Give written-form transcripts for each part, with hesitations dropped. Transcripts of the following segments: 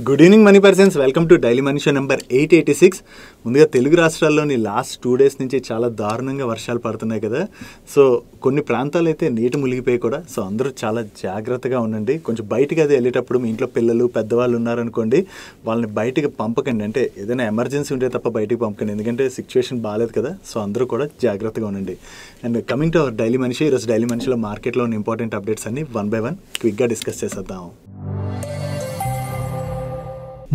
Good evening money persons, welcome to daily money show number 886. ముందుగా తెలుగు రాష్ట్రాల్లోని last 2 days నుంచి చాలా దారుణంగా వర్షాలు పడుతున్నాయి కదా. సో కొన్ని ప్రాంతాలు అయితే నీటి మునిగిపోయి కూడా. సో అందరూ చాలా జాగ్రత్తగా ఉండండి. కొంచెం బయటికి అది వెళ్ళేటప్పుడు మీ ఇంట్లో పిల్లలు పెద్దవాళ్ళు ఉన్నారనుకోండి, వాళ్ళని బయటికి పంపకండి. అంటే ఏదైనా ఎమర్జెన్సీ ఉంటే తప్ప బయటికి పంపకండి, ఎందుకంటే సిచ్యువేషన్ బాగాలేదు కదా. సో అందరూ కూడా జాగ్రత్తగా ఉండండి. And coming to our daily money show, ఈరోజు డైలీ మనీ షోలో మార్కెట్లో ఉన్న ఇంపార్టెంట్ అప్డేట్స్ అన్ని 1 by 1 క్విక్గా డిస్కస్ చేసేద్దాం.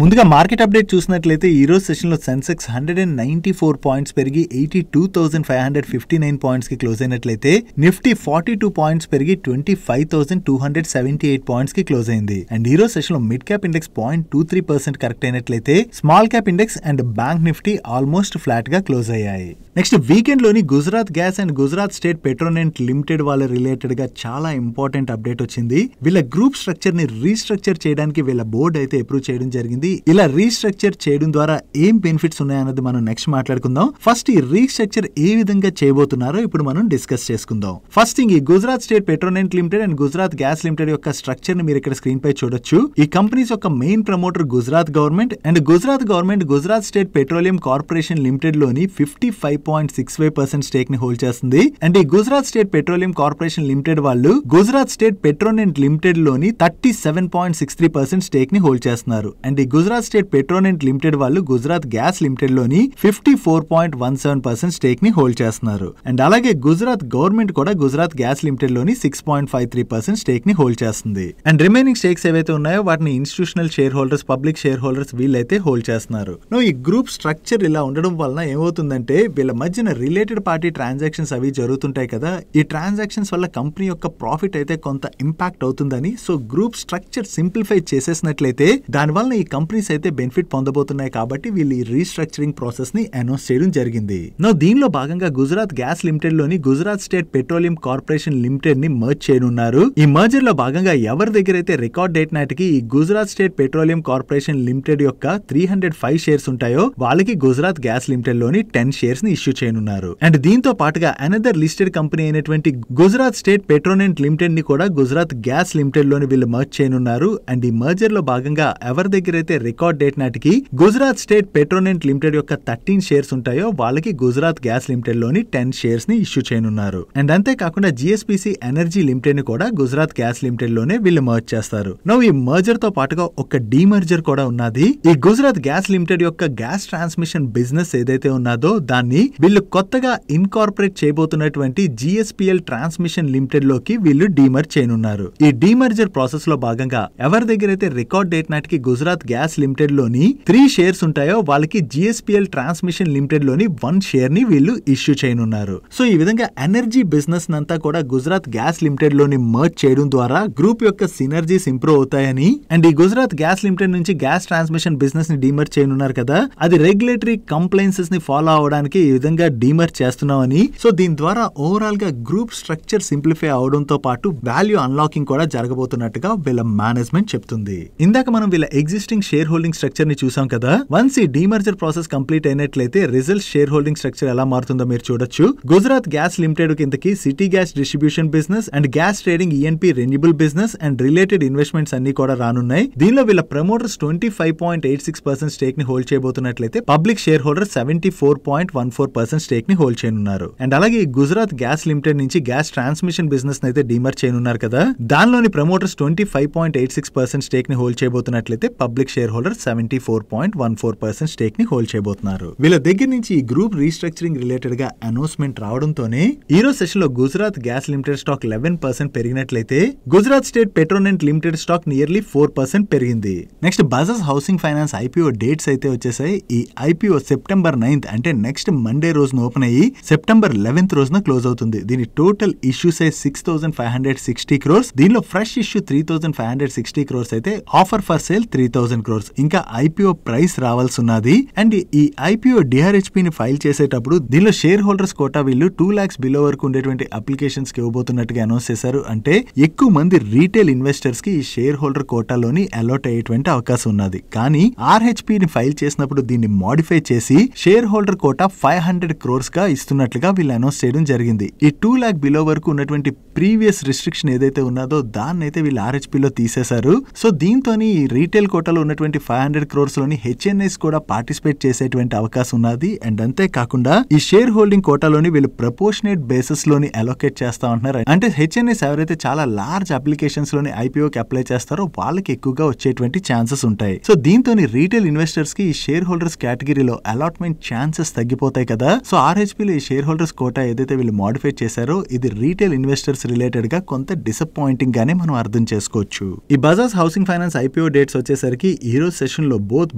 ముందుగా మార్కెట్ అప్డేట్ చూసినట్లయితే ఈరోజు సెషన్లో సెన్సెక్స్ 194 పాయింట్స్ పెరిగి 82,559 పాయింట్స్కి క్లోజ్ అయినట్లయితే నిఫ్టీ 42 పాయింట్స్ పెరిగి 25,278 పాయింట్స్కి క్లోజ్ అయింది. అండ్ ఈరోజు సెషన్లో మిడ్ క్యాప్ ఇండెక్స్ 0.23% కరెక్ట్ అయినట్లయితే small cap index and bank Nifty almost flat గా క్లోజ్ అయ్యాయి. నెక్స్ట్ వీకెండ్ లోని Gujarat gas and Gujarat state Petronet limited వాళ్ళ రిలేటెడ్ గా చాలా ఇంపార్టెంట్ అప్డేట్ వచ్చింది. వీళ్ళ గ్రూప్ స్ట్రక్చర్ ని రీస్ట్రక్చర్ చేయడానికి వీళ్ళ బోర్డు అయితే అప్రూవ్ చేయడం జరిగింది. ఇలా రీస్ట్రక్చర్ చేయడం ద్వారా ఏం బెనిఫిట్స్ ఉన్నాయన్నది మనం నెక్స్ట్ మాట్లాడుకుందాం. ఫస్ట్ ఈ రీస్ట్రక్చర్ ఏ విధంగా చేయబోతున్నారో ఇప్పుడు మనం డిస్కస్ చేసుకుందాం. ఫస్ట్ ఈ Gujarat state Petronet limited and Gujarat gas limited యొక్క స్ట్రక్చర్ ని మీరు ఇక్కడ స్క్రీన్ పై చూడొచ్చు. ఈ కంపెనీస్ యొక్క main promoter Gujarat government and Gujarat government Gujarat state petroleum corporation limited లోని 55.65% స్టేక్ ని హోల్డ్ చేస్తుంది. అండ్ ఈ Gujarat state petroleum corporation limited వాళ్ళు గుజరాత్ స్టేట్ పెట్రోనెట్ లిమిటెడ్ లోని 37.63% స్టేక్ ని హోల్డ్ చేస్తున్నారు. అండ్ ఈ గుజరాత్ స్టేట్ పెట్రోనెట్ లిమిటెడ్ వాళ్ళు గుజరాత్ గ్యాస్ లిమిటెడ్ లోని 54.17% స్టేక్ ని హోల్డ్ చేస్తున్నారు. అండ్ అలాగే గుజరాత్ గవర్నమెంట్ కూడా గుజరాత్ గ్యాస్ లిమిటెడ్ లోని 6.53% స్టేక్ ని హోల్డ్ చేస్తుంది. అండ్ రిమైనింగ్ స్టేక్స్ ఏవైతే ఉన్నాయో వాటిని institutional share holders, public share holders వీళ్ళైతే హోల్డ్ చేస్తున్నారు. ఈ గ్రూప్ స్ట్రక్చర్ ఇలా ఉండడం వలన ఏమవుతుందంటే వీళ్ళ మధ్యన రిలేటెడ్ పార్టీ ట్రాన్సాక్షన్స్ అవి జరుగుతుంటాయి కదా. ఈ ట్రాన్సాక్షన్స్ వల్ల కంపెనీ యొక్క ప్రాఫిట్ అయితే కొంత ఇంపాక్ట్ అవుతుందని సో గ్రూప్ స్ట్రక్చర్ సింప్లిఫై చేసేసినట్లయితే దాని వలన ఈ కంపెనీస్ అయితే బెనిఫిట్ పొందబోతున్నాయి. కాబట్టి వీళ్ళు ఈ రీస్ట్రక్చరింగ్ ప్రాసెస్ ని అనౌన్స్ చేయడం జరిగింది. దీనిలో భాగంగా గుజరాత్ గ్యాస్ లిమిటెడ్ లోని Gujarat state petroleum corporation limited ని మర్జ్ చేయనున్నారు. ఈ మర్జర్ లో భాగంగా ఎవరి దగ్గర అయితే రికార్డ్ డేట్ నాటికి ఈ Gujarat state petroleum corporation limited యొక్క 305 షేర్స్ ఉంటాయో వాళ్ళకి గుజరాత్ గ్యాస్ లిమిటెడ్ లోని 10 షేర్స్ ని ఇష్యూ చేయనున్నారు. అండ్ దీంతో పాటుగా అనదర్ లిస్టెడ్ కంపెనీ అయినటువంటి గుజరాత్ స్టేట్ పెట్రోనెట్ లిమిటెడ్ ని కూడా గుజరాత్ గ్యాస్ లిమిటెడ్ లోని వీళ్ళు మర్జ్ చేయనున్నారు. అండ్ ఈ మర్జర్ లో భాగంగా ఎవరి దగ్గర అయితే రికార్డ్ డేట్ నాటికి గుజరాత్ స్టేట్ పెట్రోనెట్ లిమిటెడ్ యొక్క 13 షేర్స్ ఉంటాయో వాళ్ళకి గుజరాత్ గ్యాస్ లిమిటెడ్ లోని 10 షేర్స్ ని ఇష్యూ చేయనున్నారు. అండ్ అంతేకాకుండా జిఎస్పిసి ఎనర్జీ లిమిటెడ్ ని కూడా గుజరాత్ గ్యాస్ లిమిటెడ్ లోనే వీళ్ళు మర్జ్ చేస్తారు. ఈ మర్జర్ తో పాటుగా ఒక డీమర్జర్ కూడా ఉన్నది. ఈ గుజరాత్ గ్యాస్ లిమిటెడ్ యొక్క గ్యాస్ ట్రాన్స్మిషన్ బిజినెస్ ఏదైతే ఉన్నదో దాన్ని వీళ్ళు కొత్తగా ఇన్కార్పొరేట్ చేయబోతున్నటువంటి జిఎస్పిఎల్ ట్రాన్స్మిషన్ లిమిటెడ్ లోకి వీళ్ళు డీమర్జ్ చేయనున్నారు. ఈ డీమర్జర్ ప్రాసెస్ లో భాగంగా ఎవరి దగ్గర అయితే రికార్డ్ డేట్ నాటికి గుజరాత్ గ్యాస్ లిమిటెడ్ లోని 3 షేర్స్ ఉంటాయో వాళ్ళకి జిఎస్పిఎల్ ట్రాన్స్మిషన్ లిమిటెడ్ లోని 1 షేర్ ని వీళ్ళు ఇష్యూ చేయనున్నారు. సో ఈ విధంగా ఎనర్జీ బిజినెస్ నంతా కూడా గుజరాత్ గ్యాస్ లిమిటెడ్ లోని మర్జ్ చేయడం ద్వారా గ్రూప్ యొక్క సినర్జీస్ ఇంప్రూవ్ అవుతాయని అండ్ ఈ గుజరాత్ గ్యాస్ లిమిటెడ్ నుంచి గ్యాస్ ట్రాన్స్మిషన్ బిజినెస్ ని డీమర్జ్ చేయనున్నారు కదా, అది రెగ్యులేటరీ కంప్లైన్సెస్ ని ఫాలో అవడానికి ఈ విధంగా డీమర్జ్ చేస్తున్నామని. సో దీని ద్వారా ఓవరాల్ గా గ్రూప్ స్ట్రక్చర్ సింప్లిఫై అవడంతో పాటు వాల్యూ అన్లాకింగ్ కూడా జరగబోతున్నట్టుగా వీళ్ళ మేనేజ్మెంట్ చెప్తుంది. ఇందాక మనం వీళ్ళ ఎగ్జిస్టింగ్ షేర్ హోల్డింగ్ స్ట్రక్చర్ ని చూసాం కదా. వన్స్ ఈ డీమర్జర్ ప్రాసెస్ కంప్లీట్ అయినట్లయితే రిజల్ట్ షేర్ హోల్డింగ్ స్ట్రక్చర్ ఎలా మారుతుందో మీరు చూడొచ్చు. గుజరాత్ గ్యాస్ లిమిటెడ్ కిందకి city gas distribution business and gas trading E N P renewable business and related investments అన్ని కూడా రానున్నాయి. దీనిలో వీళ్ళ ప్రమోటర్స్ 25.86% స్టేక్ ని హోల్డ్ చేయబోతున్నట్లయితే పబ్లిక్ షేర్ హోల్డర్ 74.14% స్టేక్ ని హోల్డ్ చేయనున్నారు. అండ్ అలాగే గుజరాత్ గ్యాస్ లిమిటెడ్ నుంచి గ్యాస్ ట్రాన్స్మిషన్ బిజినెస్ అయితే డీమర్జ్ చేయనున్నారు కదా, దానిలోని ప్రమోటర్స్ 25.86% స్టేక్ ని హోల్డ్ చేయబోతున్నట్లయితే పబ్లిక్ షేర్ హోల్డర్ 74.14% స్టేక్ ని హోల్డ్ చేయబోతున్నారు. వీళ్ళ దగ్గర నుంచి ఈ గ్రూప్ రీస్ట్రక్చరింగ్ రిలేటెడ్ గా అనౌన్స్మెంట్ రావడంతోనే ఈ రోజు సెషన్ లో గుజరాత్ గ్యాస్ లిమిటెడ్ స్టాక్ 11% పెరిగినట్లయితే Gujarat state Petronet limited stock nearly 4% పెరిగింది. Next Bajaj housing finance IPO dates అయితే వచ్చేసాయి. ఈ ఐపీఓ September 9th అంటే నెక్స్ట్ మండే రోజున ఓపెన్ అయ్యి September 11th రోజున క్లోజ్ అవుతుంది. దీని టోటల్ ఇష్యూ సైజ్ 6,560 crores. దీనిలో ఫ్రెష్ ఇష్యూ 3,560 crores అయితే ఆఫర్ ఫర్ సేల్ 3,000 crores. ఇంకా ఐపీఓ ప్రైస్ రావాల్సి ఉన్నది. అండ్ ఈ ఐపీఓ డిఆర్హెచ్పి ని ఫైల్ చేసేటప్పుడు దీనిలో షేర్ హోల్డర్స్ కోటా వీళ్ళు 2 lakhs బిలో వరకు ఉండేటువంటి అప్లికేషన్స్ కి ఇవ్వబోతున్నట్టుగా అనౌన్స్ చేశారు. అంటే ఎక్కువ మంది రీటైల్ ఇన్వెస్టర్స్ కి ఈ షేర్ హోల్డర్ కోటాలోని అలాట్ అయ్యేటువంటి అవకాశం ఉన్నది. కానీ ఆర్హెచ్పి ని ఫైల్ చేసినప్పుడు దీన్ని మోడిఫై చేసి షేర్ హోల్డర్ కోటా 500 crores గా ఇస్తున్నట్లుగా వీళ్ళు అనౌన్స్ చేయడం జరిగింది. ఈ 2 lakh బిలో వరకు ఉన్నటువంటి ప్రీవియస్ రిస్ట్రిక్షన్ ఏదైతే ఉన్నదో దాన్ని అయితే వీళ్ళు ఆర్హెచ్పి లో తీసేశారు. సో దీంతో రీటైల్ కోటాలో ఉన్నటువంటి ఉన్నటువంటి 500 crores లోని హెచ్ఎన్ఐస్ కూడా పార్టిసిపేట్ చేసేటువంటి అవకాశం ఉన్నది. అండ్ అంతేకాకుండా ఈ షేర్ హోల్డింగ్ కోటాలోని వీళ్ళు ప్రపోర్షనేట్ బేసిస్ లోని అలోకేట్ చేస్తా ఉంటున్నారు. అంటే హెచ్ఎన్ఐస్ ఎవరైతే చాలా లార్జ్ అప్లికేషన్స్ లోని ఐపీఓకి అప్లై చేస్తారో వాళ్ళకి ఎక్కువగా వచ్చేటువంటి ఛాన్సెస్ ఉంటాయి. సో దీంతో రీటైల్ ఇన్వెస్టర్స్ కి ఈ షేర్ హోల్డర్స్ కేటగిరీలో అలాట్మెంట్ ఛాన్సెస్ తగ్గిపోతాయి కదా. సో ఆర్హెచ్పీలో ఈ షేర్ హోల్డర్స్ కోటా ఏదైతే వీళ్ళు మోడిఫై చేశారో ఇది రీటైల్ ఇన్వెస్టర్స్ రిలేటెడ్ గా కొంత డిసప్పాయింటింగ్ గానే మనం అర్థం చేసుకోవచ్చు. ఈ Bajaj housing finance IPO dates వచ్చేసరికి ఈ రోజు సెషన్ లో both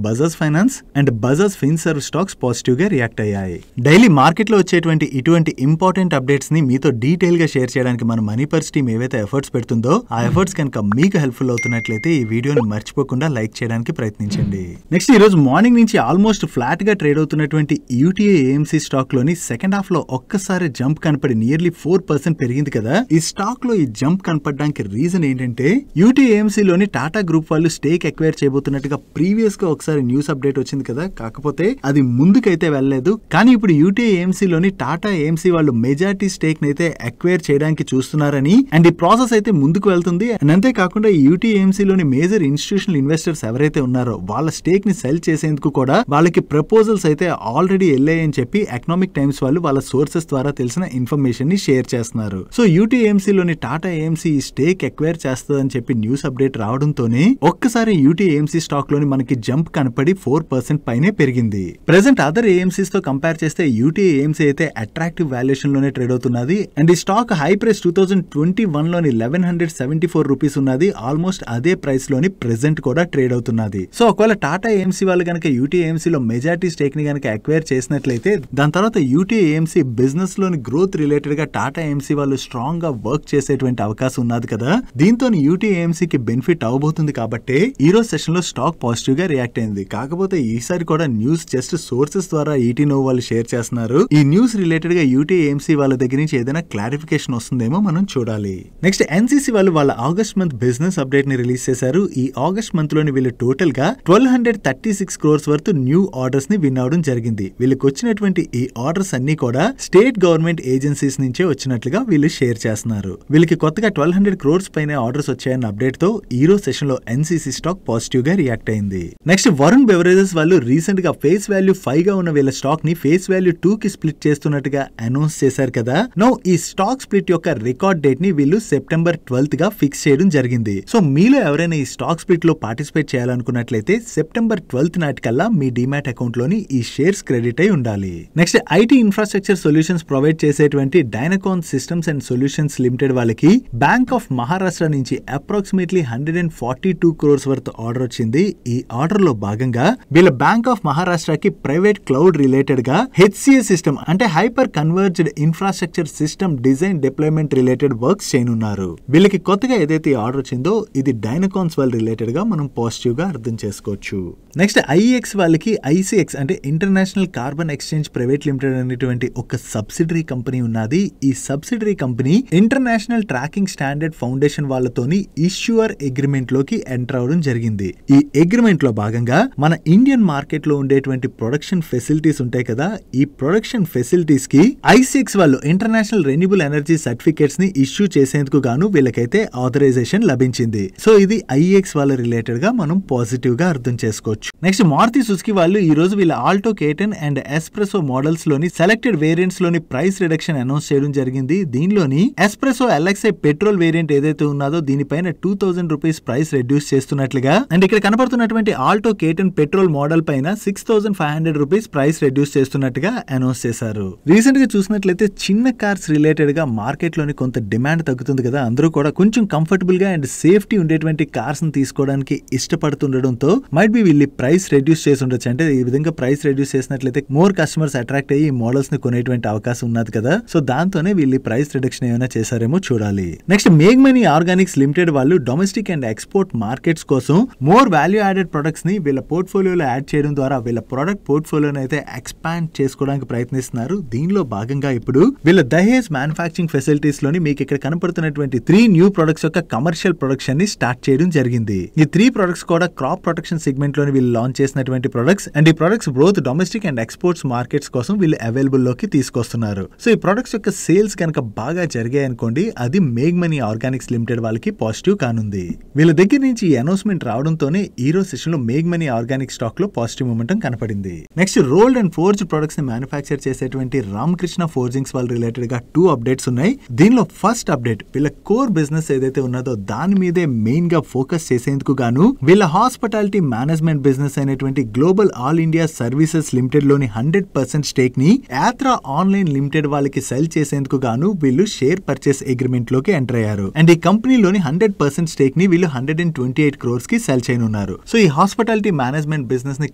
Bajaj finance and Bajaj Finserv stocks positive గా రియాక్ట్ అయ్యాయి. డైలీ మార్కెట్ లో వచ్చేటువంటి ఇటువంటి ఇంపార్టెంట్ అప్డేట్స్ ని మీతో డీటెయిల్ గా షేర్ చేయడానికి మన మనీ పర్స్ టీమ్ ఏవైతే ఎఫర్ట్స్ పెడుతుందో ఆ ఎఫర్ట్స్ కనుక మీకు హెల్ప్ఫుల్ అవుతున్నట్లయితే ఈ వీడియోని మర్చిపోకుండా లైక్ చేయడానికి ప్రయత్నించండి. నెక్స్ట్ ఈ రోజు మార్నింగ్ నుంచి ఆల్మోస్ట్ ఫ్లాట్ గా ట్రేడ్ అవుతున్నటువంటి యూటీఐ ఏఎంసీ స్టాక్ లోని సెకండ్ హాఫ్ లో ఒక్కసారి జంప్ కనపడి నియర్లీ 4% పెరిగింది కదా. ఈ స్టాక్ లో ఈ జంప్ కనపడడానికి రీజన్ ఏంటంటే యూటీఐ ఏఎంసీ లోని టాటా గ్రూప్ వాళ్ళు స్టేక్ ఎక్వైర్ చేయబోతున్నట్టుగా ప్రీవియస్ గా ఒకసారి న్యూస్ అప్డేట్ వచ్చింది కదా. కాకపోతే అది ముందుకైతే వెళ్ళలేదు. కానీ ఇప్పుడు యూటీఐ ఏఎంసీ లోని టాటా ఏఎంసీ వాళ్ళు మెజారిటీ స్టేక్ నైతే ఎక్వైర్ చేయడానికి చూస్తున్నారని అండ్ ఈ ప్రాసెస్ అయితే ముందుకు వెళ్తుంది. అండ్ అంతేకాకుండా ఈ యూటీఐ ఏఎంసీ లోని మేజర్ ఇన్స్టిట్యూషనల్ ఇన్వెస్టర్స్ ఎవరైతే ఉన్నారో వాళ్ళ స్టేక్ ని సెల్ చేసేందుకు కూడా వాళ్ళకి ప్రపోజల్స్ అయితే ఆల్రెడీ వెళ్ళాయని చెప్పి ఎకనామిక్ టైమ్స్ వాళ్ళు వాళ్ళ సోర్సెస్ ద్వారా తెలిసిన ఇన్ఫర్మేషన్ ని షేర్ చేస్తున్నారు. సో యూటీఐ ఏఎంసీ లోని టాటా ఏఎంసీ ఈ స్టేక్ ఎక్వైర్ చేస్తుందని చెప్పి న్యూస్ అప్డేట్ రావడంతోనే ఒక్కసారి యూటీఐ ఏఎంసీ స్టాక్ లోని మనకి జంప్ కనపడి 4% పైనే పెరిగింది. ప్రెసెంట్ అదర్ ఏఎంసీస్ తో కంపేర్ చేస్తే యూటీఐ ఏఎంసీ అయితే అట్రాక్టివ్ వాల్యుయేషన్ లోనే ట్రేడ్ అవుతున్నది. అండ్ ఈ స్టాక్ హై ప్రైస్ 2021 లోని 1174 రూపీస్ ఉన్నది. ఆల్మోస్ట్ అదే ప్రైస్ లోని ప్రెసెంట్ కూడా ట్రేడ్ అవుతున్నది. సో ఒకవేళ టాటా ఏఎంసీ వాళ్ళు కనుక యూటీఐ ఏఎంసీ లో మెజారిటీ స్టేక్ ని కనుక అక్వైర్ చేసినట్లయితే దాని తర్వాత యూటీఐ ఏఎంసీ బిజినెస్ లోని గ్రోత్ రిలేటెడ్ గా టాటా ఏఎంసీ వాళ్ళు స్ట్రాంగ్ గా వర్క్ చేసేటువంటి అవకాశం ఉన్నది కదా. దీంతో యూటీఐ ఏఎంసీ కి బెనిఫిట్ అవబోతుంది కాబట్టి ఈ రోజు సెషన్ లో స్టాక్ పాజిటివ్ గా రియాక్ట్ అయింది. కాకపోతే ఈసారి కూడా న్యూస్ జస్ట్ సోర్సెస్ ద్వారా ఈటీనో వాళ్ళు షేర్ చేస్తున్నారు. ఈ న్యూస్ రిలేటెడ్ గా యూటీఐ ఏఎంసీ వాళ్ళ దగ్గర నుంచి ఏదైనా క్లారిఫికేషన్ వస్తుందేమో మనం చూడాలి. నెక్స్ట్ ఎన్సీసీ వాళ్ళు వాళ్ళ ఆగస్ట్ మంత్ బిజినెస్ అప్డేట్ ని రిలీజ్ చేశారు. ఈ ఆగస్ట్ మంత్ లోని వీళ్ళు టోటల్ గా 1236 crores వర్త్ న్యూ ఆర్డర్స్ ని విన్ అవడం జరిగింది. వీళ్ళకి వచ్చినటువంటి ఈ ఆర్డర్స్ అన్ని కూడా స్టేట్ గవర్నమెంట్ ఏజెన్సీస్ నుంచే వచ్చినట్లుగా వీళ్ళు షేర్ చేస్తున్నారు. వీళ్ళకి కొత్తగా 1200 crores పైన ఆర్డర్స్ వచ్చాయన్న అప్డేట్ తో ఈ రోజు సెషన్ లో ఎన్సీసీ స్టాక్ పాజిటివ్ గా రియాక్ట్ అయింది. నెక్స్ట్ వరుణ్ బెవరేజెస్ వాళ్ళు రీసెంట్ గా ఫేస్ వాల్యూ 5 గా ఉన్న వీళ్ళ స్టాక్ ని ఫేస్ వాల్యూ 2 కి స్ప్లిట్ చేస్తున్నట్టుగా అనౌన్స్ చేశారు కదా. నౌ ఈ స్టాక్ స్ప్లిట్ యొక్క రికార్డ్ డేట్ ని వీళ్ళు సెప్టెంబర్ 12th గా ఫిక్స్ చేయడం జరిగింది. సో మీలో ఎవరైనా ఈ స్టాక్ స్ప్లిట్ లో పార్టిసిపేట్ చేయాలనుకున్నట్లయితే సెప్టెంబర్ 12th నాటికల్లా మీ డిమాట్ అకౌంట్ లోని ఈ షేర్స్ క్రెడిట్ అయి ఉండాలి. Next IT infrastructure solutions provide చేసేటువంటి డైనకాన్ సిస్టమ్స్ అండ్ సొల్యూషన్స్ లిమిటెడ్ వాళ్ళకి బ్యాంక్ ఆఫ్ మహారాష్ట్ర నుంచి అప్రాక్సిమేట్లీ 142 crores వర్త్ ఆర్డర్ వచ్చింది. ఈ ఆర్డర్ లో భాగంగా వీళ్ళ బ్యాంక్ ఆఫ్ మహారాష్ట్రకి ప్రైవేట్ క్లౌడ్ రిలేటెడ్ గా హెచ్సిఏ సిస్టమ్ అంటే hyper converged infrastructure system design deployment related works చేయనున్నారు. వీళ్ళకి కొత్తగా ఏదైతే ఆర్డర్ వచ్చిందో ఇది డైనకాన్స్ వాళ్ళ రిలేటెడ్ గా మనం పాజిటివ్ గా అర్థం చేసుకోవచ్చు. నెక్స్ట్ ఐఎక్స్ వాళ్ళకి ఐసిఎక్స్ అంటే international carbon exchange private limited అనేటువంటి ఒక సబ్సిడరీ కంపెనీ ఉన్నది. ఈ subsidiary company international tracking standard foundation వాళ్ళతోని ఇష్యూర్ అగ్రిమెంట్ లోకి ఎంటర్ అవడం జరిగింది. ఈ అగ్రిమెంట్ లో భాగంగా మన ఇండియన్ మార్కెట్ లో ఉండేటువంటి ప్రొడక్షన్ ఫెసిలిటీస్ ఉంటాయి కదా. ఈ ప్రొడక్షన్ ఫెసిలిటీస్ కి ఐసిఎక్స్ వాళ్ళు ఇంటర్నేషనల్ రెన్యూబుల్ ఎనర్జీ సర్టిఫికేట్స్ ని ఇష్యూ చేసేందుకు గాను వీళ్ళకైతే ఆథరైజేషన్ లభించింది. సో ఇది ఐఎక్స్ వాళ్ళ రిలేటెడ్ గా మనం పాజిటివ్ గా అర్థం చేసుకోవచ్చు. నెక్స్ట్ మారుతి సుజుకి వాళ్ళు ఈ రోజు వీళ్ళ Alto K10 and espresso models లోని సెలెక్టెడ్ వేరియంట్స్ లోని ప్రైస్ రిడక్షన్ అనౌన్స్ చేయడం జరిగింది. దీనిలోని ఎస్ప్రెసో ఎల్ఎక్స్ఐ పెట్రోల్ వేరియంట్ ఏదైతే ఉన్నదో దీనిపైన 2000 రూపీస్ ప్రైస్ రెడ్యూస్ చేస్తున్నట్లుగా అండ్ ఇక్కడ కనపడుతున్నటువంటి ఆల్టో K10 పెట్రోల్ మోడల్ పైన 6500 రూపీస్ ప్రైస్ రెడ్యూస్ చేస్తున్నట్టుగా అనౌన్స్ చేశారు. రీసెంట్ గా చూసినట్లయితే చిన్న కార్స్ రిలేటెడ్ గా మార్కెట్ లోని కొంత డిమాండ్ తగ్గుతుంది కదా. అందరూ కూడా కొంచెం కంఫర్టబుల్ గా అండ్ సేఫ్టీ ఉండేటువంటి కార్స్ ని తీసుకోవడానికి ఇష్టపడుతుండడంతో మైట్ బి వీళ్ళు ప్రైస్ రెడ్యూస్ చేసి ఉండొచ్చు. అంటే ఈ విధంగా ప్రైస్ రెడ్యూస్ చేసినట్లయితే మోర్ కస్టమర్స్ అట్రాక్ట్ అయ్యి మోడల్స్ ని కొనేటువంటి అవకాశం ఉన్నది కదా. సో దాంతోనే వీళ్ళు ప్రైస్ రిడక్షన్ ఏమైనా చేశారేమో చూడాలి. నెక్స్ట్ మేగ్మనీ ఆర్గానిక్స్ లిమిటెడ్ వాళ్ళు డొమెస్టిక్ అండ్ ఎక్స్పోర్ట్ మార్కెట్స్ కోసం మోర్ వాల్యూ యాడెడ్ ప్రొడక్ట్స్ ని వీళ్ళ పోర్ట్ఫోలియోలో యాడ్ చేయడం ద్వారా వీళ్ళ ప్రొడక్ట్ పోర్ట్ఫోలియోని అయితే ఎక్స్పాండ్ చేసుకోవడానికి ప్రయత్నిస్తున్నారు. దీనిలో భాగంగా ఇప్పుడు వీళ్ళ దహేజ్ మ్యానుఫ్యాక్చరింగ్ ఫెసిలిటీస్ లోని మీకు ఇక్కడ కనపడుతున్నటువంటి 3 న్యూ ప్రొడక్ట్స్ యొక్క కమర్షియల్ ప్రొడక్షన్ ని స్టార్ట్ చేయడం జరిగింది. ఈ 3 ప్రొడక్ట్స్ కూడా క్రాప్ ప్రొటెక్షన్ సెగ్మెంట్ లోని వీళ్ళు లాంచ్ చేసినటువంటి ప్రొడక్ట్స్ అండ్ ఈ products both domestic and exports markets కోసం వీళ్ళు అవైలబుల్ లోకి తీసుకొస్తున్నారు. సో ఈ ప్రొడక్ట్స్ యొక్క సేల్స్ కనుక బాగా జరిగాయి అనుకోండి అది మేగ్మనీ ఆర్గానిక్స్ లిమిటెడ్ వాళ్ళకి పాజిటివ్ కానుంది. వీళ్ళ దగ్గర నుంచి ఈ అనౌన్స్మెంట్ రావడంతోనే ఈరోజు సెషన్ లో మేగ్ మనీ ఆర్గానిక్ స్టాక్ లో పాజిటివ్ మూమెంటం కనపడింది. Next rolled and forged products ని మ్యానుఫ్యాక్చర్ చేసేటువంటి రామకృష్ణ ఫోర్జింగ్స్ వాళ్ళు రిలేటెడ్ గా 2 అప్డేట్స్ ఉన్నాయి. దీనిలో ఫస్ట్ అప్డేట్ వీళ్ళ కోర్ బిజినెస్ ఏదైతే ఉన్నదో దాని మీదే మెయిన్ గా ఫోకస్ చేసేందుకు గాను వీళ్ళ హాస్పిటాలిటీ మేనేజ్మెంట్ బిజినెస్ అయినటువంటి global all India services limited లోని 100% స్టేక్ ని యాత్రా ఆన్లైన్ లిమిటెడ్ వాళ్ళకి సెల్ చేసేందుకు గాను వీళ్ళు షేర్ పర్చేస్ అగ్రిమెంట్ లోకి ఎంటర్ అయ్యారు. అండ్ ఈ కంపెనీలోని 100% స్టేక్ ని వీళ్ళు 128 crores కి సెల్ చేయనున్నారు. సో ఈ హాస్పిటాలిటీ మేనేజ్మెంట్ బిజినెస్ ని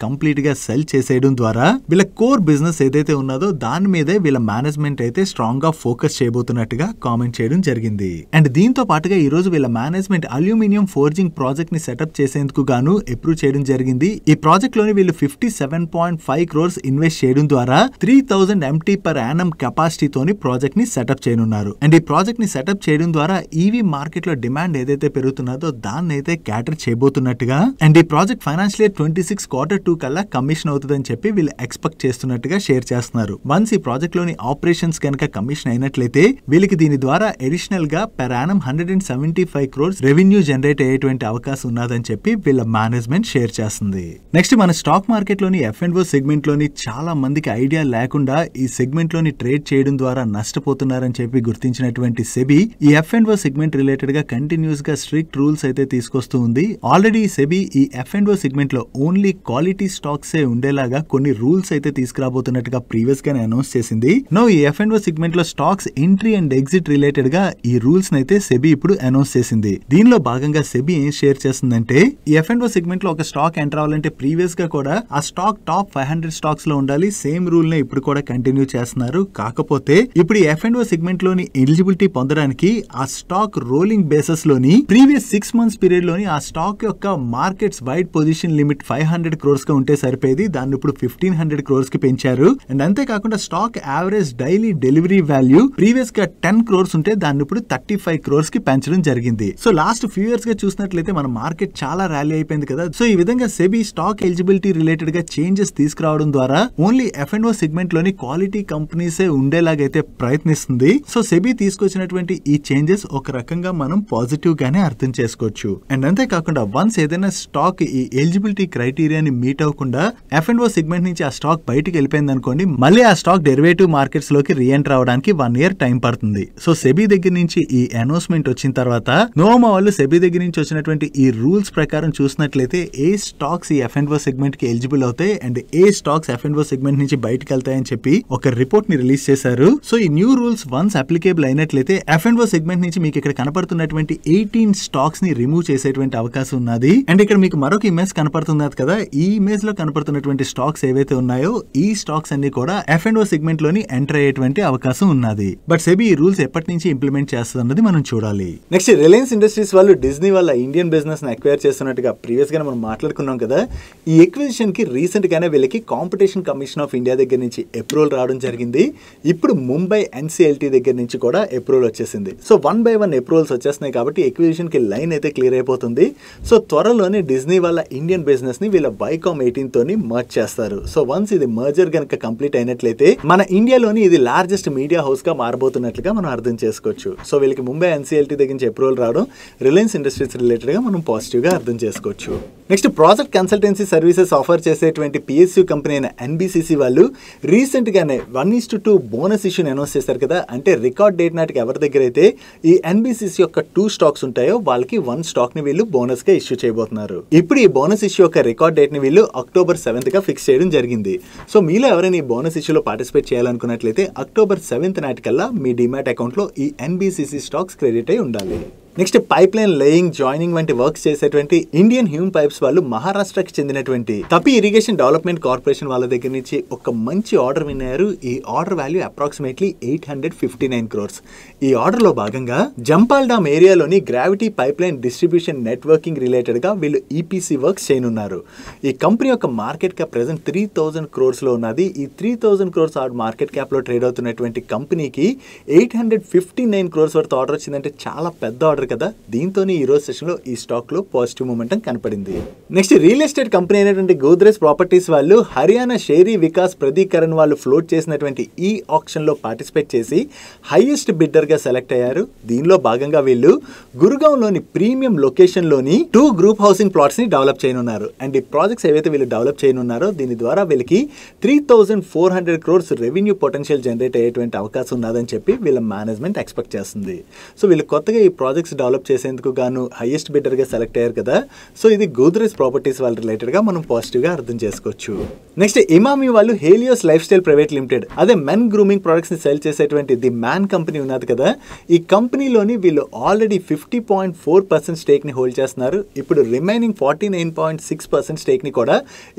కంప్లీట్ గా సెల్ చేసేయడం ద్వారా వీళ్ళ కోర్ బిజినెస్ ఏదైతే ఉన్నదో దాని మీదే వీళ్ళ మేనేజ్మెంట్ అయితే స్ట్రాంగ్ గా ఫోకస్ చేయబోతున్నట్టుగా కామెంట్ చేయడం జరిగింది. అండ్ దీంతో పాటుగా ఈ రోజు వీళ్ళ మేనేజ్మెంట్ అల్యూమినియం ఫోర్జింగ్ ప్రాజెక్ట్ ని సెటప్ చేసేందుకు గాను అప్రూవ్ చేయడం జరిగింది. ఈ ప్రాజెక్ట్ లోని వీళ్ళు 57.5 crores ఇన్వెస్ట్ చేయడం ద్వారా 3000 MT per annum కెపాసిటీ తోని ప్రాజెక్ట్ ని సెటప్ చేయనున్నారు. అండ్ ఈ ప్రాజెక్ట్ ని సెటప్ చేయడం ద్వారా ఈవీ మార్కెట్ లో డిమాండ్ ఏదైతే పెరుగుతున్నదో దాన్ని అయితే క్యాటర్ చేయబోతున్నట్టుగా అండ్ ఈ ప్రాజెక్ట్ ఫైనాన్షియల్ ఇయర్ 26 Q2 కల్లా కమిషన్ అవుతుందని చెప్పి వీళ్ళు ఎక్స్పెక్ట్ చేస్తున్నట్టుగా షేర్ చేస్తున్నారు. వన్స్ ఈ ప్రాజెక్ట్ లోని ఆపరేషన్స్ కనుక కమిషన్ అయినట్లయితే వీళ్ళకి దీని ద్వారా అడిషనల్ గా per Yanam 175 crores revenue generate అయ్యేటువంటి అవకాశం ఉన్నదని చెప్పి వీళ్ళ మేనేజ్మెంట్ షేర్ చేస్తుంది. నెక్స్ట్ మన స్టాక్ మార్కెట్ లోని F&O సెగ్మెంట్ లోని చాలా మందికి ఐడియా లేకుండా ఈ సెగ్మెంట్ లోని ట్రేడ్ చేయడం ద్వారా నష్టపోతున్నారని చెప్పి గుర్తించినటువంటి సెబీ ఈ F&O సెగ్మెంట్ రిలేటెడ్ గా కంటిన్యూస్ గా స్ట్రిక్ట్ రూల్స్ అయితే తీసుకొస్తూ ఉంది. ఆల్రెడీ సెబీ ఈ F&O సెగ్మెంట్ లో ఓన్లీ క్వాలిటీ స్టాక్స్ ఉండేలాగా కొన్ని రూల్స్ అయితే తీసుకురాబోతున్నట్టుగా ప్రీవియస్ గానే అనౌన్స్ చేసింది. నో ఈ F&O సెగ్మెంట్ లో stocks entry and exit related గా ఈ రూల్స్ అయితే సెబీ ఇప్పుడు అనౌన్స్ చేసింది. దీనిలో భాగంగా సెబీ ఏం షేర్ చేస్తుందంటే ఈ F&O సెగ్మెంట్ లో ఒక స్టాక్ ఎంటర్ అవ్వాలంటే ప్రీవియస్ గా కూడా ఆ స్టాక్ టాప్ 500 స్టాక్స్ లో ఉండాలి. సేమ్ రూల్ నే ఇప్పుడు కూడా కంటిన్యూ చేస్తున్నారు. కాకపోతే ఇప్పుడు ఈ F&O సెగ్మెంట్ లోని ఎలిజిబిలిటీ పొందడానికి ఆ స్టాక్ రోలింగ్ బేసిస్ లోని ప్రీవియస్ 6 months పీరియడ్ లోని ఆ స్టాక్ యొక్క markets wide position limit 500 crores గా ఉంటే సరిపోయేది. దాన్ని ఇప్పుడు 1500 crores కి పెంచారు. అండ్ అంతేకాకుండా stock average daily delivery value previous గా 10 crores ఉంటే దాన్ని ఇప్పుడు 35 crores కి పెంచడం జరిగింది. సో లాస్ట్ ఫ్యూ ఇయర్స్ గా చూసినట్లయితే మన మార్కెట్ చాలా ర్యాలీ అయిపోయింది కదా. సో ఈ విధంగా సెబీ స్టాక్ ఎలిజిబిలిటీ రిలేటెడ్ గా చేంజెస్ తీసుకురావడం ద్వారా ఓన్లీ F&O సెగ్మెంట్ లోని క్వాలిటీ కంపెనీసే ఉండేలాగైతే ప్రయత్నిస్తుంది. సో సెబీ తీసుకొచ్చినటువంటి ఈ చేంజెస్ ఒక రకంగా మనం పాజిటివ్ గానే అర్థం చేసుకోవచ్చు. అండ్ అంతేకాకుండా వన్స్ ఏదైనా స్టాక్ ఈ ఎలిజిబిలిటీ క్రైటీరియాని మీట్ అవ్వకుండా F&O సెగ్మెంట్ నుంచి ఆ స్టాక్ బయటకు వెళ్ళిపోయింది అనుకోండి, మళ్ళీ ఆ స్టాక్ డెరివేటివ్ మార్కెట్స్ లోకి రీఎంటర్ అవడానికి 1 year టైం పడుతుంది. సో సెబీ దగ్గర నుంచి ఈ అనౌన్స్మెంట్ వచ్చిన తర్వాత నోమా వాళ్ళు సెబీ దగ్గర నుంచి వచ్చినటువంటి ఈ రూల్స్ ప్రకారం చూసినట్లయితే ఏ స్టాక్స్ ఈ F&O సెగ్మెంట్ కి ఎలిజిబుల్ అవుతాయి and A stocks F&O segment నుంచి బయటకు వెళ్తాయని చెప్పి ఒక రిపోర్ట్ ని రిలీజ్ చేశారు. సో ఈ న్యూ రూల్స్ వన్స్ అప్లికేబుల్ అయినట్లయితే F&O సెగ్మెంట్ నుంచి మీకు ఇక్కడ కనపడుతున్నటువంటి 18 స్టాక్స్ ని రిమూవ్ చేసేటువంటి అవకాశం ఉన్నది. అండ్ ఇక్కడ మీకు మరొక ఇమేజ్ కనపడుతున్నది కదా, ఈ ఇమేజ్ లో కనపడుతున్నటువంటి స్టాక్స్ ఏవైతే ఉన్నాయో ఈ స్టాక్స్ అన్ని కూడా F&O సెగ్మెంట్ లోని ఎంటర్ అయ్యేటువంటి అవకాశం ఉన్నది. బట్ సెబీ ఈ రూల్స్ ఎప్పటి నుంచి ఇంప్లిమెంట్ చేస్తుంది అన్నది మనం చూడాలి. నెక్స్ట్ రిలయన్స్ ఇండస్ట్రీస్ వాళ్ళు డిజ్నీ వాళ్ళ ఇండియన్ బిజినెస్ ని అక్వైర్ చేస్తున్నట్టుగా ప్రీవియస్ గా మనం మాట్లాడుకున్నాం కదా. ఈ ఎక్విజిషన్ కి రీసెంట్ గానే వీళ్ళకి కాంపిటీషన్ కమిషన్ ఆఫ్ ఇండియా దగ్గర నుంచి అప్రూవల్ రావడం జరిగింది. ఇప్పుడు ముంబై NCLT దగ్గర నుంచి కూడా అప్రూవల్ వచ్చేసింది. సో 1 by 1 అప్రూవల్స్ వచ్చేస్తున్నాయి కాబట్టి ఎక్విజిషన్ కి లైన్ అయితే క్లియర్ అయిపోతుంది. సో త్వరలోనే డిజ్నీ వాళ్ళ ఇండియన్ బిజినెస్ ని వీళ్ళ వైకామ్ 18 తోని మర్జ్ చేస్తారు. సో వన్స్ ఇది మర్జర్ గనక కంప్లీట్ అయినట్లయితే మన ఇండియాలోని ఇది లార్జెస్ట్ మీడియా హౌస్ గా మారబోతున్నట్లుగా మనం అర్థం చేసుకోవచ్చు. సో వీళ్ళకి ముంబై NCLT దగ్గర నుంచి అప్రూవల్ రావడం రిలయన్స్ ఇండస్ట్రీస్ రిలేటెడ్ గా మనం పాజిటివ్ గా అర్థం చేసుకోవచ్చు. Next project consultancy services offer చేసేటువంటి PSU కంపెనీ అయిన NBCC వాళ్ళు రీసెంట్ గానే 1:2 బోనస్ ఇష్యూని అనౌన్స్ చేశారు కదా. అంటే రికార్డ్ డేట్ నాటికి ఎవరి దగ్గర అయితే ఈ NBCC యొక్క 2 స్టాక్స్ ఉంటాయో వాళ్ళకి 1 స్టాక్ ని వీళ్ళు బోనస్ గా ఇష్యూ చేయబోతున్నారు. ఇప్పుడు ఈ బోనస్ ఇష్యూ యొక్క రికార్డ్ డేట్ ని వీళ్ళు October 7th గా ఫిక్స్ చేయడం జరిగింది. సో మీలో ఎవరైనా ఈ బోనస్ ఇష్యూలో పార్టిసిపేట్ చేయాలనుకున్నట్లయితే October 7th నాటికల్లా మీ డిమాట్ అకౌంట్ లో ఈ NBCC స్టాక్స్ క్రెడిట్ అయి ఉండాలి. Next pipe line laying, joining వంటి వర్క్స్ చేసేటువంటి ఇండియన్ హ్యూమ్ పైప్స్ వాళ్ళు మహారాష్ట్రకి చెందినటువంటి తపి ఇరిగేషన్ డెవలప్మెంట్ కార్పొరేషన్ వాళ్ళ దగ్గర నుంచి ఒక మంచి ఆర్డర్ విన్నారు. ఈ ఆర్డర్ వాల్యూ అప్రాక్సిమేట్లీ 859 crores. ఈ ఆర్డర్ లో భాగంగా జంపాల్ డామ్ ఏరియాలోని gravity pipe line distribution networking related గా వీళ్ళు EPC వర్క్స్ చేయనున్నారు. ఈ కంపెనీ యొక్క మార్కెట్ క్యాప్ ప్రెసెంట్ 3000 crores లో ఉన్నది. ఈ 3000 crores మార్కెట్ క్యాప్ లో ట్రేడ్ అవుతున్నటువంటి కంపెనీకి 859 crores వర్త్ ఆర్డర్ వచ్చిందంటే చాలా పెద్ద ఆర్డర్ చేశారు కదా, దీంతో ఈ రోజు సెషన్ లో ఈ స్టాక్ లో పాజిటివ్ మూమెంటం కనపడింది. నెక్స్ట్ రియల్ ఎస్టేట్ కంపెనీ అయినటువంటి గోద్రేజ్ ప్రాపర్టీస్ వాళ్ళు హర్యానా షేరీ వికాస్ ప్రదీకరణ్ వాళ్ళు ఫ్లోట్ చేసినటువంటి ఈ ఆప్షన్ లో పార్టిసిపేట్ చేసి హైయెస్ట్ బిడ్డర్ గా సెలెక్ట్ అయ్యారు. దీనిలో భాగంగా వీళ్ళు గురుగావ్ లోని ప్రీమియం లొకేషన్ లోని 2 గ్రూప్ హౌసింగ్ ప్లాట్స్ ని డెవలప్ చేయనున్నారు. అండ్ ఈ ప్రాజెక్ట్స్ ఏవైతే వీళ్ళు డెవలప్ చేయనున్నారో దీని ద్వారా వీళ్ళకి 3,400 crores రెవెన్యూ పొటెన్షియల్ జనరేట్ అయ్యేటువంటి అవకాశం ఉన్నదని చెప్పి వీళ్ళ మేనేజ్మెంట్ ఎక్స్పెక్ట్ చేస్తుంది. సో వీళ్ళు కొత్తగా ఈ ప్రాజెక్ట్స్ డెవలప్ చేసేందుకు గాను హైయెస్ట్ బిడ్డర్ గా సెలెక్ట్ అయ్యారు కదా, సో ఇది గోద్రేజ్ ప్రాపర్టీస్ వాళ్ళ రిలేటెడ్ గా మనం పాజిటివ్ గా అర్థం చేసుకోవచ్చు. నెక్స్ట్ ఇమామి వాళ్ళు హేలియోస్ లైఫ్ స్టైల్ ప్రైవేట్ లిమిటెడ్, అదే మెన్ గ్రూమింగ్ ప్రొడక్ట్స్ ని సెల్ చేసేటువంటి ది మ్యాన్ కంపెనీ ఉన్నది కదా, ఈ కంపెనీలోని వీళ్ళు ఆల్రెడీ 50.4% స్టేక్ ని హోల్డ్ చేస్తున్నారు. ఇప్పుడు రిమైనింగ్ 49.6% స్టేక్ ని కూడా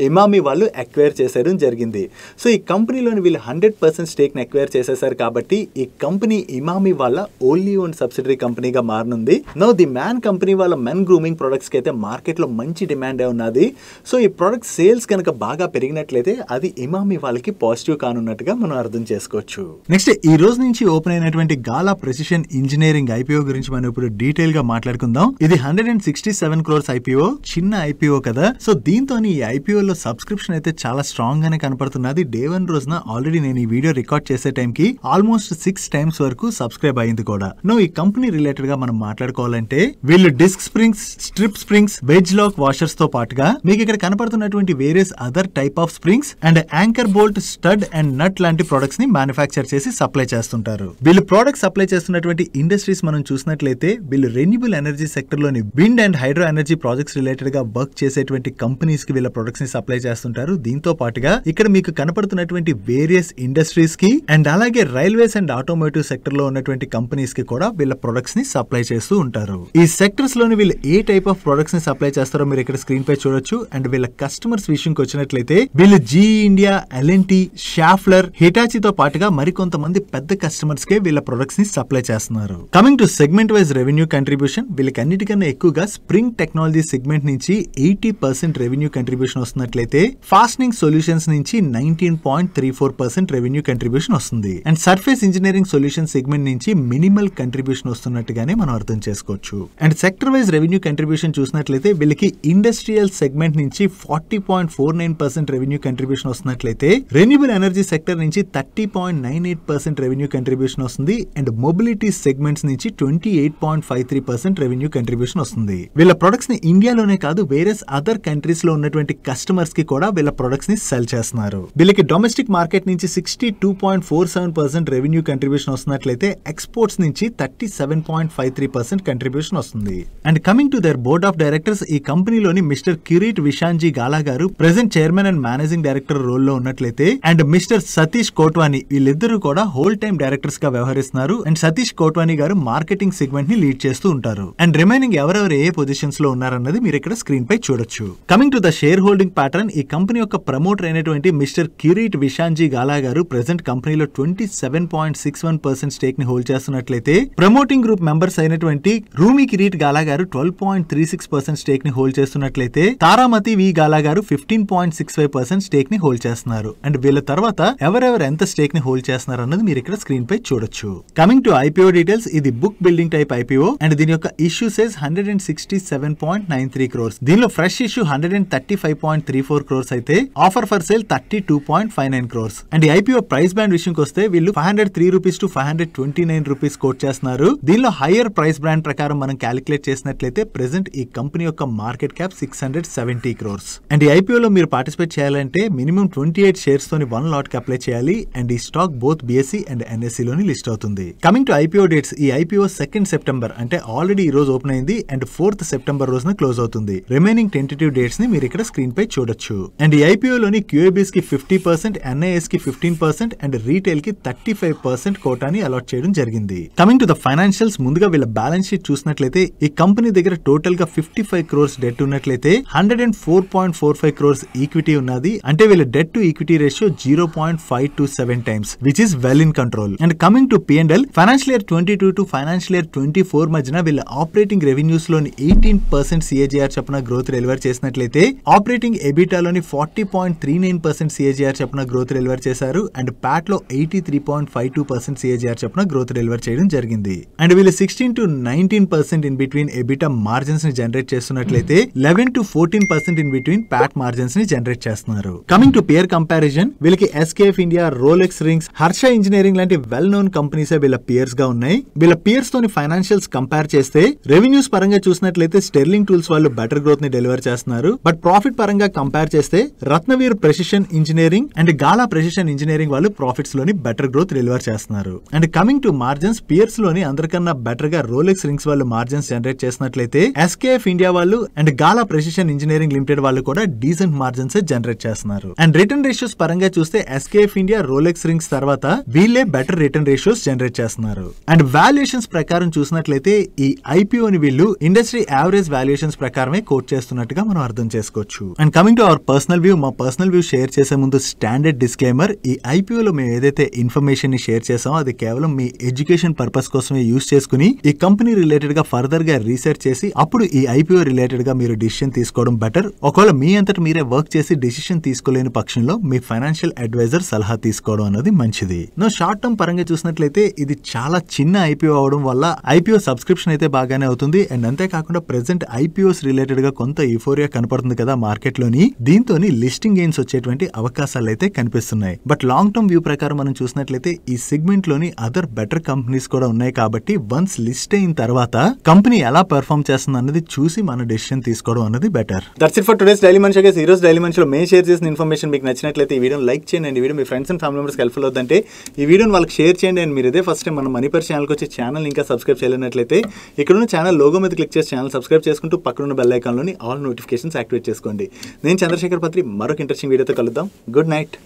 ఇమామి వాళ్ళు అక్వైర్ చేసేయడం జరిగింది. సో ఈ కంపెనీలోని వీళ్ళు 100% స్టేక్ ని అక్వైర్ చేసేసారు కాబట్టి ఈ కంపెనీ ఇమామి వాళ్ళ ఓన్లీ ఓన్ సబ్సిడరీ కంపెనీగా మారనుంది. నౌ ది మ్యాన్ కంపెనీ వాళ్ళ మెన్ గ్రూమింగ్ ప్రొడక్ట్స్ కి అయితే మార్కెట్ లో మంచి డిమాండ్ ఉన్నది. సో ఈ ప్రొడక్ట్ సేల్స్ కనుక బాగా పెరిగినట్లయితే అది ఇమామి వాళ్ళకి పాజిటివ్ కానున్నట్టుగా మనం అర్థం చేసుకోవచ్చు. నెక్స్ట్ ఈ రోజు నుంచి ఓపెన్ అయినటువంటి గాలా ప్రెసిషన్ ఇంజనీరింగ్ ఐపీఓ గురించి మనం ఇప్పుడు డీటెయిల్ గా మాట్లాడుకుందాం. ఇది 167 crores ఐపీఓ, చిన్న ఐపీఓ కదా. సో దీంతో ఈ ఐపీఓ లో సబ్స్క్రిప్షన్ అయితే చాలా స్ట్రాంగ్ గానే కనపడుతున్నది. డే 1 రోజున ఆల్రెడీ నేను ఈ వీడియో రికార్డ్ చేసే టైం కి ఆల్మోస్ట్ 6 times వరకు సబ్స్క్రైబ్ అయింది కూడా. నో ఈ కంపెనీ రిలేటెడ్ గా మనం మాట్లాడుకోవాలంటే వీళ్ళు disc springs, strip springs, wedge lock washers తో పాటుగా మీకు ఇక్కడ కనపడుతున్నటువంటి various other type of springs and anchor bolt, stud and nut లాంటి ప్రొడక్ట్స్ ని మ్యానుఫ్యాక్చర్ చేసి సప్లై చేస్తుంటారు. వీళ్ళు ప్రొడక్ట్స్ సప్లై చేస్తున్నటువంటి ఇండస్ట్రీస్ మనం చూసినట్లయితే వీళ్ళు రెన్యూబుల్ ఎనర్జీ సెక్టర్ లోని wind and hydro energy projects related గా వర్క్ చేసేటువంటి కంపెనీస్ కి వీళ్ళ ప్రొడక్ట్స్ ని సప్లై చేస్తుంటారు. దీంతో పాటుగా ఇక్కడ మీకు కనపడుతున్నటువంటి వేరియస్ ఇండస్ట్రీస్ కి అండ్ అలాగే రైల్వేస్ అండ్ ఆటోమోటివ్ సెక్టర్ లో ఉన్నటువంటి కంపెనీస్ కి కూడా వీళ్ళ ప్రొడక్ట్స్ ని సప్లై చేస్తూ ఉంటారు. ఈ సెక్టర్స్ లోని వీళ్ళు ఏ టైప్ ఆఫ్ ప్రొడక్ట్స్ ని సప్లై చేస్తారో మీరు ఇక్కడ స్క్రీన్ పై చూడొచ్చు. అండ్ వీళ్ళ కస్టమర్స్ విషయంకి వచ్చినట్లయితే వీళ్ళు GE ఇండియా, L&T, షాఫ్లర్, హిటాచీతో పాటుగా మరికొంతమంది పెద్ద కస్టమర్స్ కే వీళ్ళ ప్రొడక్ట్స్ ని సప్లై చేస్తున్నారు. Coming to segment wise revenue contribution, వీళ్ళకి అన్నిటికన్నా ఎక్కువగా స్ప్రింగ్ టెక్నాలజీ సెగ్మెంట్ నుంచి 80% రెవెన్యూ కంట్రిబ్యూషన్ వస్తున్నట్లయితే ఫాస్టనింగ్ సొల్యూషన్స్ నుంచి 19.34% రెవెన్యూ కంట్రిబ్యూషన్ వస్తుంది. And surface engineering solution segment నుంచి మినిమల్ కంట్రిబ్యూషన్ వస్తున్నట్టుగానే మనం అర్థం చేసుకోవచ్చు. And sector wise revenue contribution చూసినట్లయితే వీళ్ళకి ఇండస్ట్రియల్ సెగ్మెంట్ నుంచి 40.49% రెవెన్యూ కంట్రిబ్యూషన్ వస్తున్నట్లయితే రెన్యూబుల్ ఎనర్జీ సెక్టర్ నుంచి 30.98% రెవెన్యూ కంట్రిబ్యూషన్ వస్తుంది. అండ్ మొబిలిటీ సెగ్మెంట్స్ నుంచి 28.53% రెవెన్యూ కంట్రిబ్యూషన్ వస్తుంది. వీళ్ళ ప్రొడక్ట్స్ ని ఇండియాలోనే కాదు వేరియస్ అదర్ కంట్రీస్ లో ఉన్నటువంటి కస్టమర్స్ కి కూడా వీళ్ళ ప్రొడక్ట్స్ ని సెల్ చేస్తున్నారు. వీళ్ళకి డొమెస్టిక్ మార్కెట్ నుంచి 62.47% రెవెన్యూ కంట్రిబ్యూషన్ వస్తున్నట్లయితే ఎక్స్పోర్ట్స్ నుంచి 37.53% కంట్రిబ్యూషన్ వస్తుంది. And coming to the board of directors, ఈ కంపెనీలోని mister Kirit Vishanji Gala garu present chairman and managing director role లో ఉన్నట్లయితే అండ్ మిస్టర్ సతీష్ కోట్వానీ వీళ్ళిద్దరూ కూడా హోల్ టైమ్ డైరెక్టర్స్ గా వ్యవహరిస్తున్నారు. అండ్ సతీష్ కోట్వానీ గారు మార్కెటింగ్ సెగ్మెంట్ ని లీడ్ చేస్తూ ఉంటారు. అండ్ రిమైనింగ్ ఎవరెవరు ఏ పొజిషన్స్ లో ఉన్నారన్నది మీరు ఇక్కడ స్క్రీన్ పై చూడొచ్చు. Coming to the share holding pattern, ఈ కంపెనీ యొక్క ప్రమోటర్ అయినటువంటి మిస్టర్ కిరీట్ విశాంజీ గాలా గారు ప్రెసెంట్ కంపెనీలో 27.61% స్టేక్ ని హోల్డ్ చేస్తున్నట్లయితే ప్రమోటింగ్ గ్రూప్ మెంబర్స్ అయినటువంటి రూమి కిరీట్ గాలా గారు 12.36% స్టేక్ ని హోల్డ్ చేస్తున్నట్లయితే తారామతి వి గాలా గారు 15.65% స్టేక్ ని హోల్డ్ చేస్తున్నారు. అండ్ వీళ్ళ తర్వాత ఎవరెవరు ఎంత స్టేక్ ని హోల్డ్ చేస్తున్నారు అన్నది మీరు ఇక్కడ స్క్రీన్ పై చూడొచ్చు. కమింగ్ టు ఐపీఓ డీటెయిల్స్, ఇది book building type IPO and దీని యొక్క ఇష్యూ సైజ్ 167.93 crores. దీనిలో ఫ్రెష్ ఇష్యూ 135.34 crores అయితే offer for sale 32.59 crores. And ఈ ఐపీఓ ప్రైస్ బ్యాండ్ విషయంకి వస్తే వీళ్ళు 503 రూపీస్ టు 529 రూపీస్ కోట్ చేస్తున్నారు. దీనిలో హైయర్ ప్రైస్ బ్రాండ్ ప్రకారం మనం క్యాలిక్యులేట్ చేసినట్లయితే ప్రెసెంట్ ఈ కంపెనీ యొక్క మార్కెట్ క్యాప్ 670 crores. అండ్ ఈ ఐపీఓలో మీరు పార్టిసిపేట్ చేయాలంటే మినిమం 28 షేర్స్ తోని 1 లాట్ కి అప్లై చేయాలి. అండ్ ఈ stock both BSE and NSE లోని లిస్ట్ అవుతుంది. కమింగ్ టు ఐపీఓ డేట్స్, ఈ ఐపీఓ 2nd September అంటే ఆల్రెడీ ఈ రోజు ఓపెన్ అయింది అండ్ 4th September రోజున క్లోజ్ అవుతుంది. రిమైనింగ్ టెంటేటివ్ డేట్స్ ని మీరు ఇక్కడ స్క్రీన్ పై చూడొచ్చు. అండ్ ఈ ఐపీఓ లోని QABs కి 50%, NIS కి 15% అండ్ రీటైల్ కి 35% కోటాని అలాట్ చేయడం జరిగింది. కమింగ్ టు ద ఫైనాన్షియల్స్, ముందుగా వీళ్ళ బ్యాలెన్స్ షీట్ చూసినట్లయితే ఈ కంపెనీ దగ్గర టోటల్ గా 55 crores డెట్ ఉన్నట్లయితే 104.45 crores ఈక్విటీ ఉన్నది. అంటే వీళ్ళ debt to equity ratio 0.527 times which is well in control. And coming to P&L, financial year 22 to financial year 24 మధ్యన వీళ్ళ ఆపరేటింగ్ రెవెన్యూస్ లోని 18% CAGR చొప్పున గ్రోత్ డెలివర్ చేసినట్లయితే ఆపరేటింగ్ ఎబిటా లోని 40.39% CAGR చొప్పున గ్రోత్ డెలివర్ చేశారు. అండ్ ప్యాట్ లో 83.52% CAGR చొప్పున గ్రోత్ డెలివర్ చేయడం జరిగింది. అండ్ వీళ్ళు 16 to 19% in between EBITDA margins ని జనరేట్ చేస్తున్నట్లయితే 11-14% ఇన్ బిట్వీన్ ప్యాట్ మార్జిన్స్ ని జనరేట్ చేస్తున్నారు. కమింగ్ టు పియర్ కంపారిజన్, వీళ్ళకి SKF India, Rolex rings, Harsha engineering లాంటి వెల్ నోన్ కంపెనీస్ వీళ్ళ పియర్స్ గా ఉన్నాయి. వీళ్ళ పియర్స్ తోని ఫైనాన్షియల్స్ కంపేర్ చేస్తే రెవెన్యూస్ పరంగా చూసినట్లయితే స్టెర్లింగ్ టూల్స్ వాళ్ళు బెటర్ గ్రోత్ ని డెలివర్ చేస్తున్నారు. బట్ ప్రాఫిట్ పరంగా కంపేర్ చేస్తే Ratnaveer precision engineering and Gala precision engineering వాళ్ళు ప్రాఫిట్స్ లోని బెటర్ గ్రోత్ డెలివర్ చేస్తున్నారు. And coming to margins, peers లోని అందరికన్నా బెటర్ గా రోలెక్స్ రింగ్స్ వాళ్ళు మార్జిన్స్ జనరేట్ చేసినట్లయితే ఎస్కేఎఫ్ ఇండియా వాళ్ళు and Gala precision engineering limited వాళ్ళు కూడా డీసెంట్ మార్జిన్స్ జనరేట్ చేస్తున్నారు. అండ్ రిటర్న్ రేషియోస్ పరంగా చూస్తే ఎస్కేఎఫ్ ఇండియా, రోలెక్స్ రింగ్స్ తర్వాత వీళ్ళే బెటర్ రిటర్న్ రేషియోస్ జనరేట్ చేస్తున్నారు. అండ్ వాల్యుయేషన్స్ ప్రకారం చూసినట్లయితే ఈ ఐపీఓని వీళ్ళు ఇండస్ట్రీ యావరేజ్ వాల్యుయేషన్స్ ప్రకారమే కోట్ చేస్తున్నట్టుగా మనం అర్థం చేసుకోవచ్చు. And coming to our personal view, మా పర్సనల్ వ్యూ షేర్ చేసే ముందు స్టాండర్డ్ డిస్క్లైమర్, ఈ ఐపీఓలో మేము ఏదైతే ఇన్ఫర్మేషన్ ని షేర్ చేసామో అది కేవలం మీ ఎడ్యుకేషన్ పర్పస్ కోసమే యూజ్ చేసుకుని ఈ కంపెనీ రిలేటెడ్ గా ఫర్దర్ గా రీసెర్చ్ చేసి అప్పుడు ఈ ఐపీఓ రిలేటెడ్ గా మీరు డిసిషన్ తీసుకోవడం బెటర్. ఒకవేళ మీ అంతట మీరే వర్క్ చేసి డిసిషన్ తీసుకోలేని పక్షంలో మీ ఫైనాన్షియల్ అడ్వైజర్ సలహా తీసుకోవడం అనేది మంచిది. షార్ట్ టర్మ్ పరంగా చూసినట్లయితే ఇది చాలా చిన్న ఐపీఓ అవడం వల్ల ఐపీఓ సబ్స్క్రిప్షన్ అయితే బాగానే అవుతుంది. అండ్ అంతేకాకుండా ప్రెసెంట్ ఐపీఓస్ రిలేటెడ్ గా కొంత యూఫోరియా కనపడుతుంది కదా మార్కెట్ లోని, దీంతో లిస్టింగ్ గెయిన్స్ వచ్చేటువంటి అవకాశాలు అయితే కనిపిస్తున్నాయి. బట్ లాంగ్ టర్మ్ వ్యూ ప్రకారం మనం చూసినట్లయితే ఈ సెగ్మెంట్ లోని అదర్ బెటర్ కంపెనీస్ కూడా ఉన్నాయి కాబట్టి వన్స్ లిస్ట్ అయిన తర్వాత కంపెనీ ఎలా పెర్ఫార్మ్ చేస్తుంది అన్నది చూసి మన డెసిషన్ తీసుకోవడం అనేది better. That's it for today's daily మనిషి. ఈ రోజు డైలీ మనిషిలో మేము షేర్ చేసిన ఇన్ఫర్మేషన్ మీకు నచ్చినట్లయితే ఈ వీడియోని లైక్ చేయండి. ఈ video me friends and family members helpful అవుతుందంటే ఈ వీడియోని వాళ్ళకి షేర్ చేయండి. అండ్ మీరు ఇదే ఫస్ట్ టైం మన మనీపర్ ఛానల్కి వచ్చి ఛానల్ ఇంకా సబ్స్క్రైబ్ చేయలేనట్లయితే ఇక్కడ ఉన్న ఛానల్ లోగో మీద క్లిక్ చేసి ఛానల్ సబ్స్క్రైబ్ చేసుకుంటూ పక్కన బెల్ ఐకాన్లోని ఆల్ నోటిఫికేషన్స్ యాక్టివేట్ చేసుకోండి. నేను చంద్రశేఖర్ పత్రి మరొక ఇంట్రెస్టింగ్ వీడియోతో కలుద్దాం. Good night.